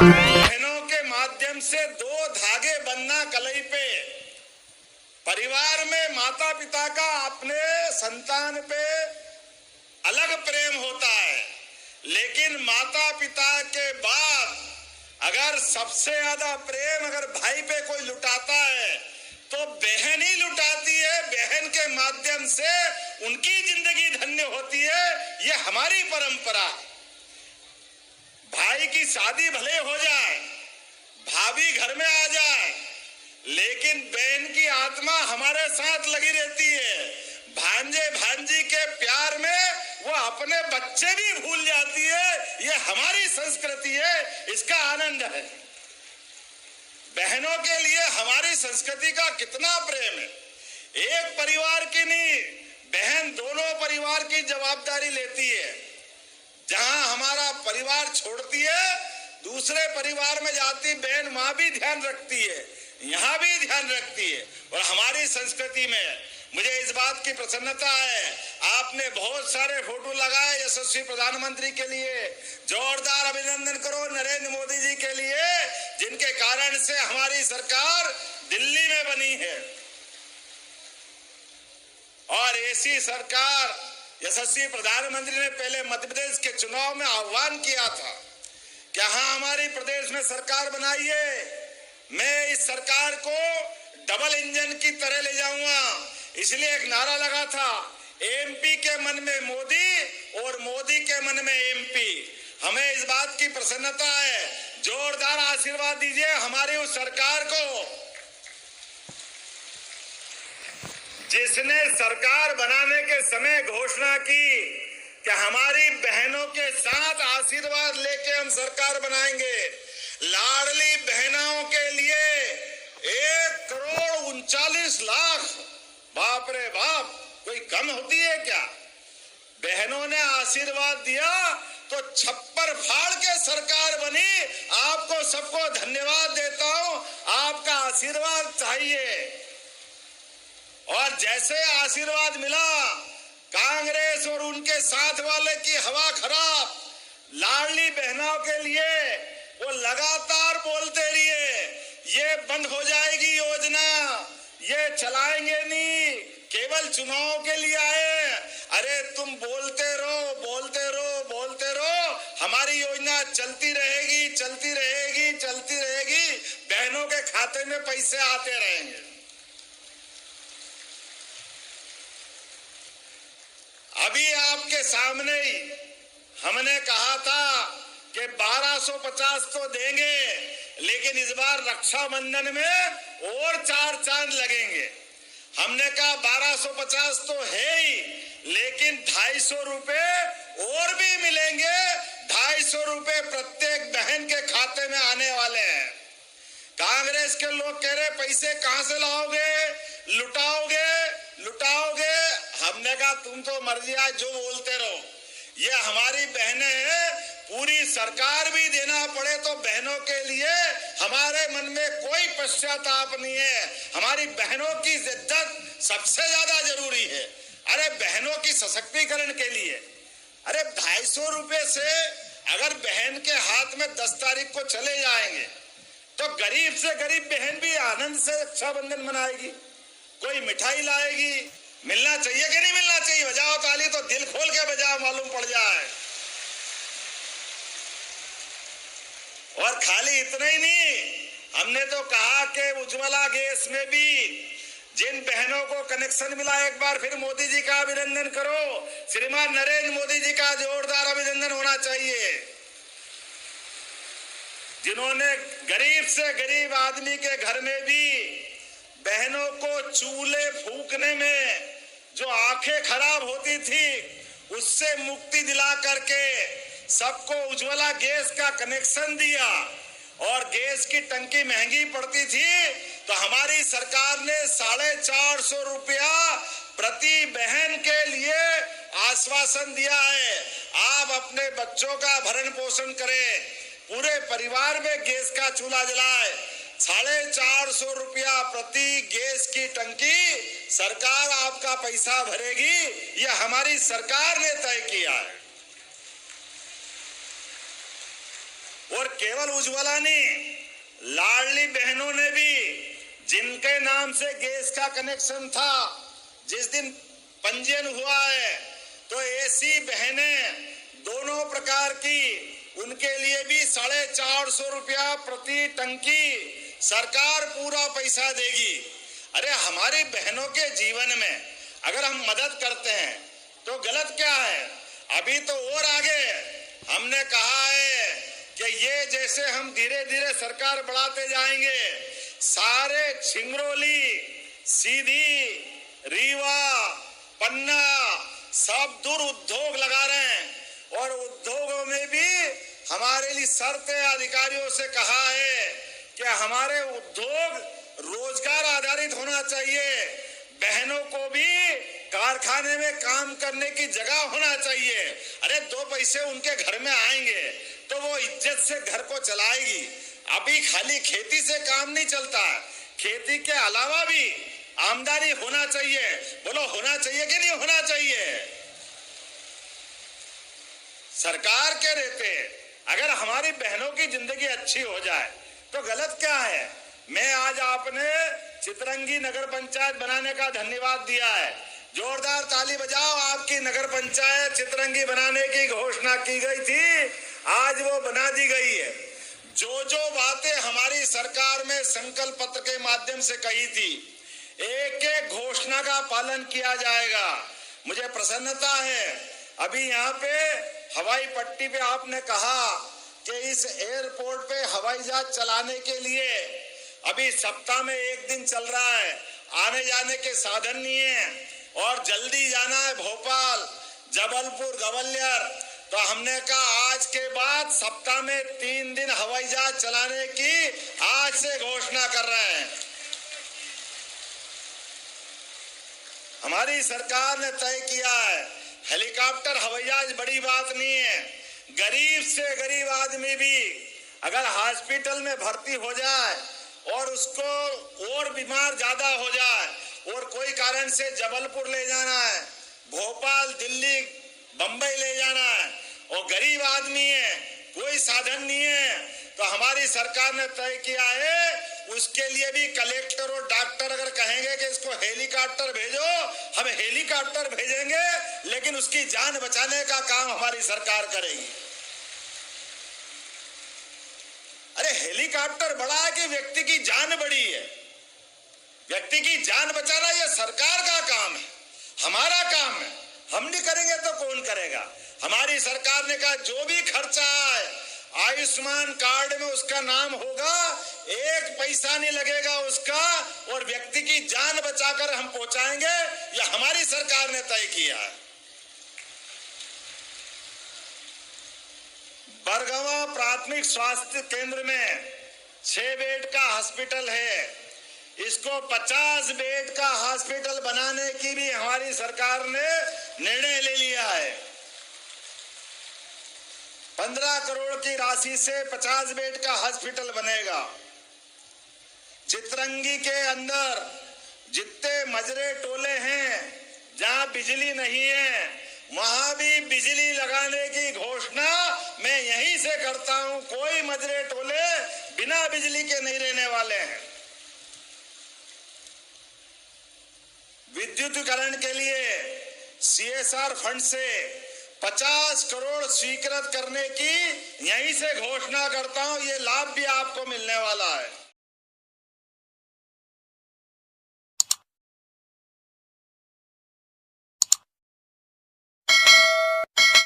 बहनों के माध्यम से दो धागे बनना कलाई पे। परिवार में माता पिता का अपने संतान पे अलग प्रेम होता है, लेकिन माता पिता के बाद अगर सबसे ज्यादा प्रेम अगर भाई पे कोई लुटाता है तो बहन ही लुटाती है। बहन के माध्यम से उनकी जिंदगी धन्य होती है। ये हमारी परंपरा है। भाई की शादी भले हो जाए, भाभी घर में आ जाए, लेकिन बहन की आत्मा हमारे साथ लगी रहती है। भांजे भांजी के प्यार में वो अपने बच्चे भी भूल जाती है। ये हमारी संस्कृति है, इसका आनंद है। बहनों के लिए हमारी संस्कृति का कितना प्रेम है। एक परिवार की नहीं, बहन दोनों परिवार की जवाबदारी लेती है। जहां हमारा परिवार छोड़ती है, दूसरे परिवार में जाती बहन वहां भी ध्यान रखती है, यहाँ भी ध्यान रखती है। और हमारी संस्कृति में मुझे इस बात की प्रसन्नता है, आपने बहुत सारे फोटो लगाए यशस्वी प्रधानमंत्री के लिए। जोरदार अभिनंदन करो नरेंद्र मोदी जी के लिए, जिनके कारण से हमारी सरकार दिल्ली में बनी है। और ऐसी सरकार यशस्वी प्रधानमंत्री ने पहले मध्य प्रदेश के चुनाव में आह्वान किया था कि हाँ, हमारी प्रदेश में सरकार बनाइए, मैं इस सरकार को डबल इंजन की तरह ले जाऊंगा। इसलिए एक नारा लगा था, एमपी के मन में मोदी और मोदी के मन में एमपी। हमें इस बात की प्रसन्नता है। जोरदार आशीर्वाद दीजिए हमारी उस सरकार को, जिसने सरकार बनाने के समय घोषणा की कि हमारी बहनों के साथ आशीर्वाद लेके हम सरकार बनाएंगे। लाडली बहनों के लिए 1,39,00,000, बाप रे बाप, कोई कम होती है क्या? बहनों ने आशीर्वाद दिया तो छप्पर फाड़ के सरकार बनी। आपको सबको धन्यवाद देता हूं, आपका आशीर्वाद चाहिए। और जैसे आशीर्वाद मिला, कांग्रेस और उनके साथ वाले की हवा खराब। लाडली बहनों के लिए वो लगातार बोलते रहिए, ये बंद हो जाएगी योजना, ये चलाएंगे नहीं, केवल चुनाव के लिए आए। अरे तुम बोलते रहो, बोलते रहो, बोलते रहो, हमारी योजना चलती रहेगी, चलती रहेगी, चलती रहेगी। बहनों के खाते में पैसे आते रहेंगे। अभी आपके सामने ही हमने कहा था कि 1250 तो देंगे, लेकिन इस बार रक्षाबंधन में और 4 चांद लगेंगे। हमने कहा 1250 तो है ही, लेकिन 250 रुपए और भी मिलेंगे। 250 रुपए प्रत्येक बहन के खाते में आने वाले हैं। कांग्रेस के लोग कह रहे पैसे कहां से लाओगे, लुटाओगे, लुटाओगे। हमने कहा तुम तो मर्जी आज जो बोलते रहो, ये हमारी बहनें हैं। पूरी सरकार भी देना पड़े तो बहनों के लिए हमारे मन में कोई पश्चाताप नहीं है। हमारी बहनों की इज्जत सबसे ज्यादा जरूरी है। अरे बहनों की सशक्तिकरण के लिए, अरे 250 रुपए से अगर बहन के हाथ में 10 तारीख को चले जाएंगे तो गरीब से गरीब बहन भी आनंद से रक्षाबंधन मनाएगी, कोई मिठाई लाएगी। मिलना चाहिए कि नहीं मिलना चाहिए? बजाओ ताली तो दिल खोल के बजाओ, मालूम पड़ जाए। और खाली इतना ही नहीं, हमने तो कहा कि उज्ज्वला गैस में भी जिन बहनों को कनेक्शन मिला, एक बार फिर मोदी जी का अभिनंदन करो। श्रीमान नरेंद्र मोदी जी का जोरदार अभिनंदन होना चाहिए, जिन्होंने गरीब से गरीब आदमी के घर में भी बहनों को चूल्हे फूकने में जो आंखें खराब होती थी, उससे मुक्ति दिला करके सबको उज्ज्वला गैस का कनेक्शन दिया। और गैस की टंकी महंगी पड़ती थी तो हमारी सरकार ने 450 रुपया प्रति बहन के लिए आश्वासन दिया है। आप अपने बच्चों का भरण पोषण करें, पूरे परिवार में गैस का चूल्हा जलाए। 450 रुपया प्रति गैस की टंकी सरकार आपका पैसा भरेगी। यह हमारी सरकार ने तय किया है। और केवल उज्ज्वला नहीं, लाडली बहनों ने भी, जिनके नाम से गैस का कनेक्शन था, जिस दिन पंजीयन हुआ है, तो ऐसी बहनें दोनों प्रकार की, उनके लिए भी 450 रुपया प्रति टंकी सरकार पूरा पैसा देगी। अरे हमारी बहनों के जीवन में अगर हम मदद करते हैं तो गलत क्या है? अभी तो और आगे हमने कहा है कि ये जैसे हम धीरे धीरे सरकार बढ़ाते जाएंगे, सारे छिंगरोली, सीधी, रीवा, पन्ना सब दूर उद्योग लगा रहे हैं और उद्योगों में भी हमारे लिए शर्तें अधिकारियों से कहा है कि हमारे उद्योग रोजगार आधारित होना चाहिए, बहनों को भी कारखाने में काम करने की जगह होना चाहिए। अरे 2 पैसे उनके घर में आएंगे तो वो इज्जत से घर को चलाएगी। अभी खाली खेती से काम नहीं चलता, खेती के अलावा भी आमदनी होना चाहिए। बोलो होना चाहिए कि नहीं होना चाहिए? सरकार के रहते अगर हमारी बहनों की जिंदगी अच्छी हो जाए तो गलत क्या है? मैं आज आपने चितरंगी नगर पंचायत बनाने का धन्यवाद दिया है, जोरदार ताली बजाओ। आपकी नगर पंचायत चितरंगी बनाने की घोषणा की गई थी, आज वो बना दी गई है। जो जो बातें हमारी सरकार में संकल्प पत्र के माध्यम से कही थी, एक एक घोषणा का पालन किया जाएगा। मुझे प्रसन्नता है, अभी यहाँ पे हवाई पट्टी पे आपने कहा कि इस एयरपोर्ट पे हवाई जहाज चलाने के लिए अभी सप्ताह में 1 दिन चल रहा है, आने जाने के साधन नहीं है और जल्दी जाना है भोपाल, जबलपुर, ग्वालियर। तो हमने कहा आज के बाद सप्ताह में 3 दिन हवाई जहाज चलाने की आज से घोषणा कर रहे हैं। हमारी सरकार ने तय किया है, हेलीकॉप्टर हवाई जहाज बड़ी बात नहीं है, गरीब से गरीब आदमी भी अगर हॉस्पिटल में भर्ती हो जाए और उसको और बीमार ज्यादा हो जाए और कोई कारण से जबलपुर ले जाना है, भोपाल, दिल्ली, बंबई ले जाना है और गरीब आदमी है, कोई साधन नहीं है, तो हमारी सरकार ने तय किया है उसके लिए भी कलेक्टर और डॉक्टर अगर कहेंगे कि इसको हेलीकॉप्टर भेजो, हम हेलीकॉप्टर भेजेंगे, लेकिन उसकी जान बचाने का काम हमारी सरकार करेगी। अरे हेलीकॉप्टर बड़ा है कि व्यक्ति की जान बड़ी है? व्यक्ति की जान बचाना यह सरकार का काम है, हमारा काम है। हम नहीं करेंगे तो कौन करेगा? हमारी सरकार ने कहा जो भी खर्चा है आयुष्मान कार्ड में उसका नाम होगा, 1 पैसा नहीं लगेगा उसका, और व्यक्ति की जान बचाकर हम पहुंचाएंगे। यह हमारी सरकार ने तय किया है। बरगवा प्राथमिक स्वास्थ्य केंद्र में 6 बेड का हॉस्पिटल है, इसको 50 बेड का हॉस्पिटल बनाने की भी हमारी सरकार ने निर्णय ले लिया है। 15 करोड़ की राशि से 50 बेड का हॉस्पिटल बनेगा। चितरंगी के अंदर जितने मजरे टोले हैं जहां बिजली नहीं है, वहां भी बिजली लगाने की घोषणा मैं यहीं से करता हूं। कोई मजरे टोले बिना बिजली के नहीं रहने वाले हैं। विद्युतीकरण के लिए CSR फंड से 50 करोड़ स्वीकृत करने की यहीं से घोषणा करता हूं। ये लाभ भी आपको मिलने वाला है।